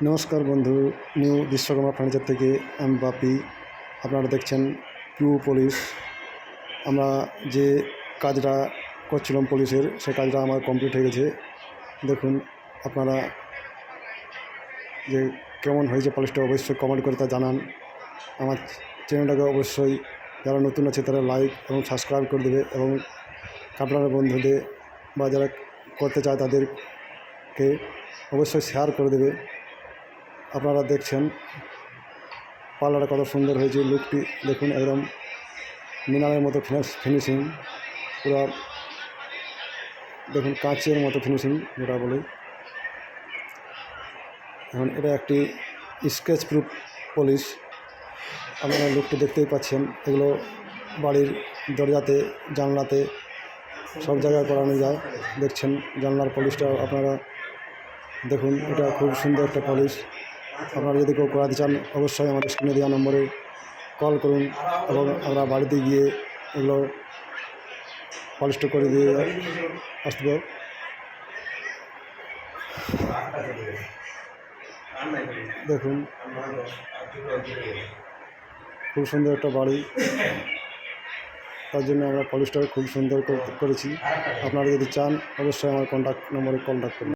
নমস্কার বন্ধু, new Vishwakarma furniture থেকে আমি বাপি। আপনারা দেখছেন পিউ পলিশ। আমরা যে কাজটা করছিলাম পলিশের, সে কাজটা আমার কমপ্লিট হয়ে গেছে। দেখুন আপনারা যে কেমন হয়েছে পলিশটা অবশ্যই কমেন্ট করে তা জানান। আমার চ্যানেলটাকে অবশ্যই যারা নতুন আছে তারা লাইক এবং সাবস্ক্রাইব করে দেবে, এবং আপনার বন্ধুদের বা যারা করতে চায় তাদেরকে অবশ্যই শেয়ার করে দেবে। আপনারা দেখছেন পার্লারটা কত সুন্দর হয়েছে, লুকটি দেখুন, একদম মিনারের মতো ফিনিশিং, পুরো দেখুন কাঁচের মতো ফিনিশিং যেটা বলে। এখন এটা একটি স্কেচ প্রুফ পলিশ। আপনারা লুকটি দেখতেই পাচ্ছেন। এগুলো বাড়ির দরজাতে, জানলাতে সব জায়গায় করানো যায়। দেখছেন জানলার পলিশটা আপনারা দেখুন, এটা খুব সুন্দর একটা পলিশ। আপনারা যদি কেউ করাতে চান অবশ্যই আমাদের স্ক্রিনে দেওয়া নম্বরে কল করুন, এবং আমরা বাড়িতে গিয়ে এগুলো পলিশটা করে দিয়ে আসবো। দেখুন খুব সুন্দর একটা বাড়ি, তার জন্য আমরা পলিশটা খুব সুন্দর করেছি। আপনারা যদি চান অবশ্যই আমার কন্ট্যাক্ট নম্বরে কন্ট্যাক্ট করুন।